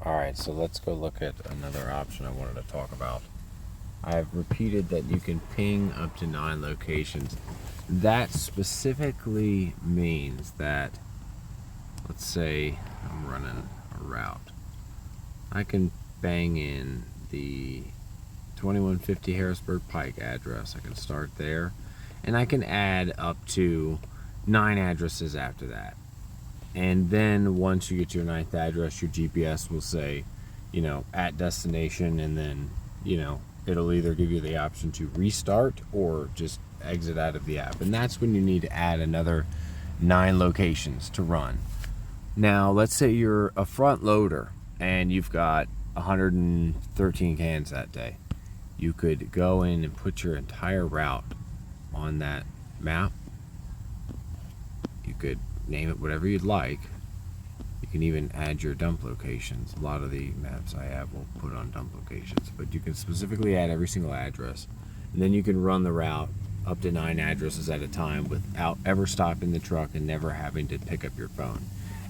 Alright, so let's go look at another option I wanted to talk about. I've repeated that you can ping up to 9 locations. That specifically means that, let's say I'm running a route. I can bang in the 2150 Harrisburg Pike address. I can start there, and I can add up to 9 addresses after that. And then once you get to your 9th address, your GPS will say, at destination, and then, it'll either give you the option to restart or just exit out of the app. And that's when you need to add another 9 locations to run. Now, let's say you're a front loader and you've got 113 cans that day. You could go in and put your entire route on that map. You could name it whatever you'd like. You can even add your dump locations. A lot of the maps I have will put on dump locations, but you can specifically add every single address, and then you can run the route up to 9 addresses at a time without ever stopping the truck and never having to pick up your phone.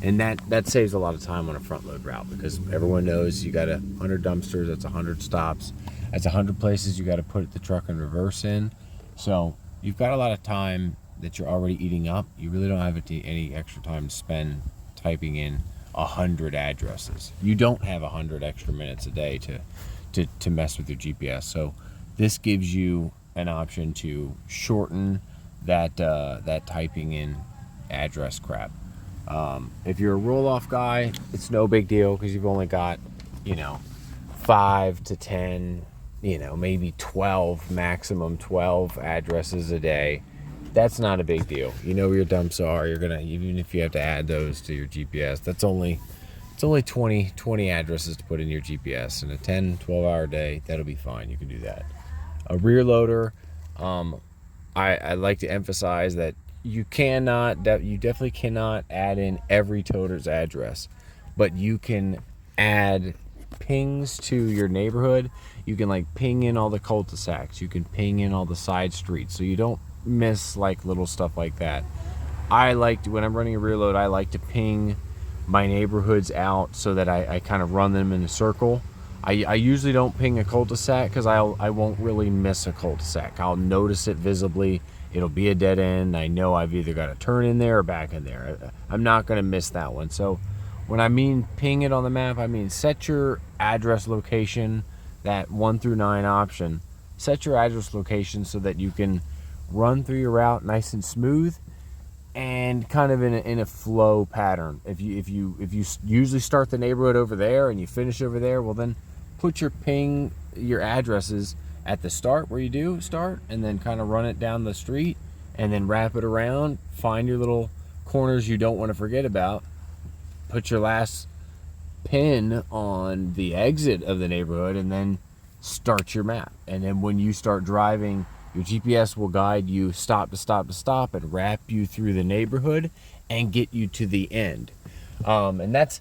And that saves a lot of time on a front load route, because everyone knows you got 100 dumpsters, that's 100 stops, that's 100 places you got to put the truck in reverse in. So you've got a lot of time that you're already eating up. You really don't have any extra time to spend typing in 100 addresses. You don't have 100 extra minutes a day to mess with your GPS. So this gives you an option to shorten that typing in address crap. If you're a roll-off guy, it's no big deal, because you've only got 5 to 10, maybe 12, maximum 12 addresses a day. That's not a big deal. You know where your dumps are. You're gonna, even if you have to add those to your GPS, it's only 20 addresses to put in your GPS. In a 10-12 hour day, that'll be fine. You can do that. A rear loader, I like to emphasize that you definitely cannot add in every toter's address, but you can add pings to your neighborhood. You can ping in all the cul-de-sacs. You can ping in all the side streets, so you don't miss little stuff like that. When I'm running a rear load, I like to ping my neighborhoods out so that I kind of run them in a circle. I usually don't ping a cul-de-sac, because I won't really miss a cul-de-sac. I'll notice it visibly. It'll be a dead end. I know I've either got to turn in there or back in there. I'm not going to miss that one. So when I mean ping it on the map, I mean set your address location, that 1 through 9 option. Set your address location so that you can run through your route nice and smooth, and kind of in a flow pattern. If you usually start the neighborhood over there and you finish over there, well, then put your addresses at the start where you do start, and then kind of run it down the street, and then wrap it around. Find your little corners you don't want to forget about. Put your last pin on the exit of the neighborhood, and then start your map. And then when you start driving, your GPS will guide you stop to stop to stop, and wrap you through the neighborhood and get you to the end. And that's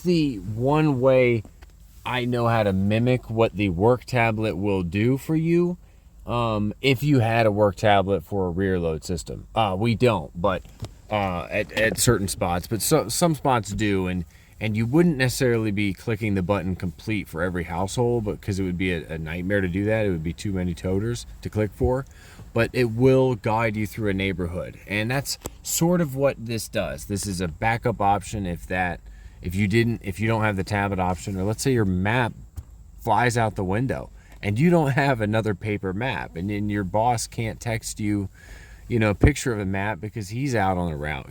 the one way I know how to mimic what the work tablet will do for you. If you had a work tablet for a rear load system, we don't, but at certain spots, but some spots do, and you wouldn't necessarily be clicking the button complete for every household, but because it would be a nightmare to do that. It would be too many toters to click for, but it will guide you through a neighborhood, and that's sort of what this does. This is a backup option if you don't have the tablet option, or let's say your map flies out the window and you don't have another paper map, and then your boss can't text you, a picture of a map because he's out on a route.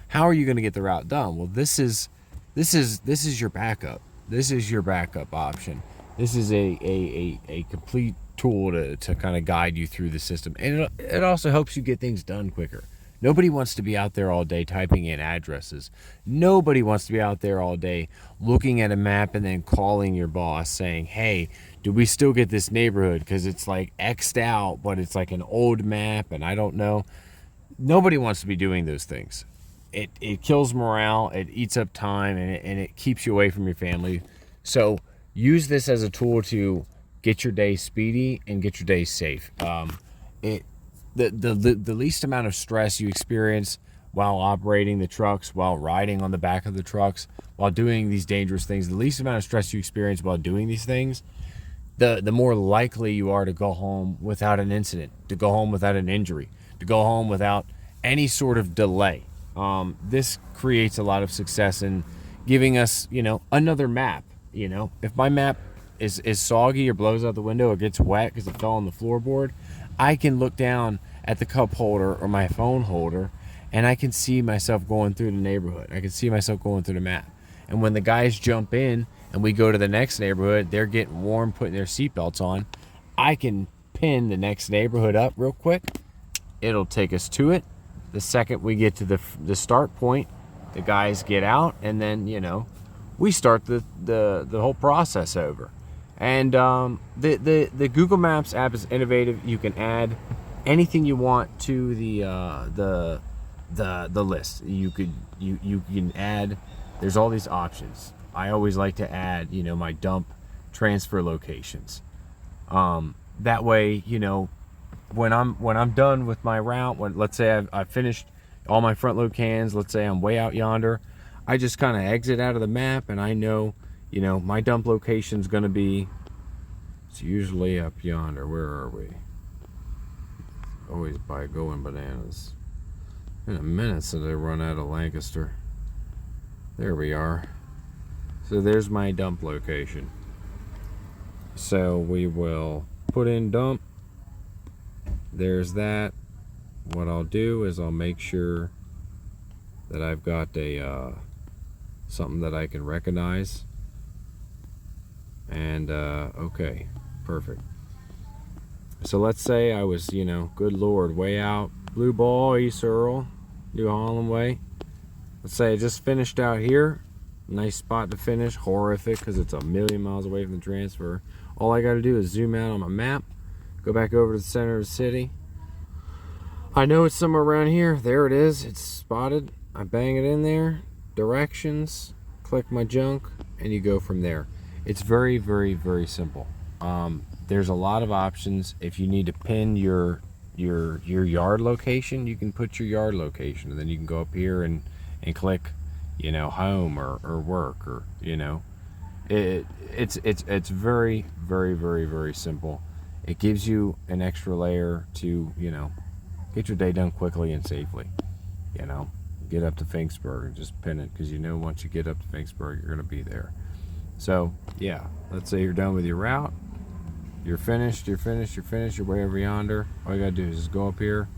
How are you going to get the route done? Well, this is your backup. This is your backup option. This is a complete tool to kind of guide you through the system, and it also helps you get things done quicker. Nobody wants to be out there all day typing in addresses. Nobody wants to be out there all day looking at a map and then calling your boss saying, hey, do we still get this neighborhood? Because it's X'd out, but it's an old map and I don't know. Nobody wants to be doing those things. It kills morale, it eats up time, and it keeps you away from your family. So use this as a tool to get your day speedy and get your day safe. The least amount of stress you experience while operating the trucks, while riding on the back of the trucks, while doing these dangerous things, the least amount of stress you experience while doing these things, the more likely you are to go home without an incident, to go home without an injury, to go home without any sort of delay. This creates a lot of success in giving us, another map. If my map is soggy or blows out the window or gets wet because it fell on the floorboard, I can look down at the cup holder or my phone holder and I can see myself going through the neighborhood. I can see myself going through the map. And when the guys jump in and we go to the next neighborhood, they're getting warm, putting their seatbelts on. I can pin the next neighborhood up real quick. It'll take us to it. The second we get to the start point, the guys get out, and then we start the whole process over. And the Google Maps app is innovative. You can add anything you want to the list. You can add. There's all these options. I always like to add my dump transfer locations. That way when I'm done with my route, when let's say I've finished all my front load cans, let's say I'm way out yonder, I just kind of exit out of the map and I know my dump location's going to be, it's usually up yonder. Where are we? Always by going bananas. In a minute since I run out of Lancaster. There we are. So there's my dump location. So we will put in dump. There's that. What I'll do is I'll make sure that I've got a something that I can recognize. And okay, perfect. So let's say I was, good Lord, way out Blue Ball, East Earl, New Holland way. Let's say I just finished out here. Nice spot to finish. Horrific because it's a million miles away from the transfer. All I got to do is zoom out on my map, go back over to the center of the city. I know it's somewhere around here. There it is. It's spotted. I bang it in there. Directions. Click my junk, and you go from there. It's very, very, very simple. There's a lot of options. If you need to pin your yard location, you can put your yard location, and then you can go up here and click, home or work, or it's very, very, very, very simple. It gives you an extra layer to get your day done quickly and safely. Get up to Finksburg and just pin it, because once you get up to Finksburg, you're going to be there. So yeah, let's say you're done with your route, you're finished, you're way over yonder. All you gotta do is just go up here,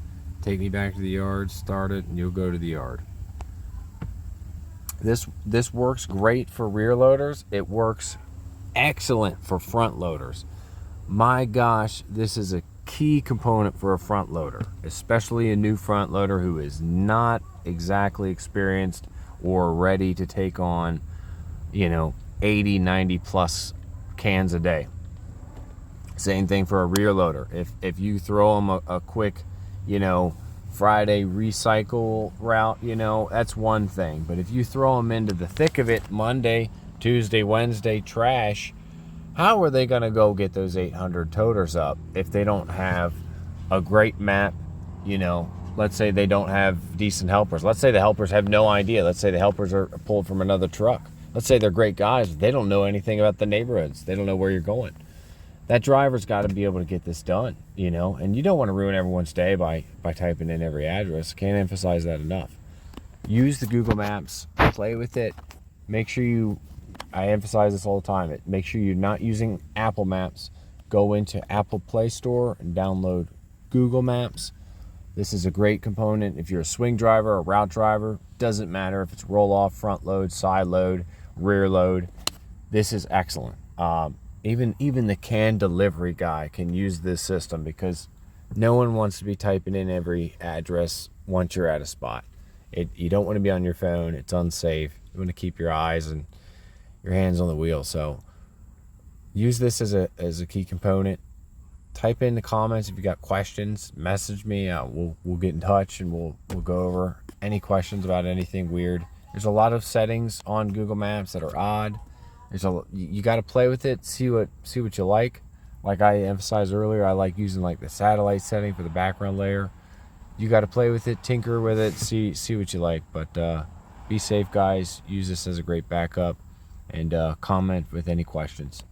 take me back to the yard, start it, and you'll go to the yard. This works great for rear loaders. It works excellent for front loaders. My gosh, this is a key component for a front loader, especially a new front loader who is not exactly experienced or ready to take on 80, 90 plus cans a day. Same thing for a rear loader. If you throw them a quick Friday recycle route, that's one thing. But if you throw them into the thick of it, Monday, Tuesday, Wednesday trash, how are they going to go get those 800 toters up if they don't have a great map? Let's say they don't have decent helpers. Let's say the helpers have no idea. Let's say the helpers are pulled from another truck. Let's say they're great guys. They don't know anything about the neighborhoods. They don't know where you're going. That driver's got to be able to get this done, and you don't want to ruin everyone's day by typing in every address. Can't emphasize that enough. Use the Google Maps, play with it. Make sure I emphasize this all the time. Make sure you're not using Apple Maps. Go into Apple Play Store and download Google Maps. This is a great component if you're a swing driver, a route driver. Doesn't matter if it's roll off, front load, side load, rear load. This is excellent. Even the can delivery guy can use this system, because no one wants to be typing in every address once you're at a spot. You don't want to be on your phone. It's unsafe. You want to keep your eyes and your hands on the wheel. So use this as a key component. Type in the comments if you got questions. Message me. We'll get in touch and we'll go over any questions about anything weird. There's a lot of settings on Google Maps that are odd. You got to play with it, see what you like. Like I emphasized earlier, I like using like the satellite setting for the background layer. you got to play with it, tinker with it, see what you like. But be safe, guys. Use this as a great backup, and comment with any questions.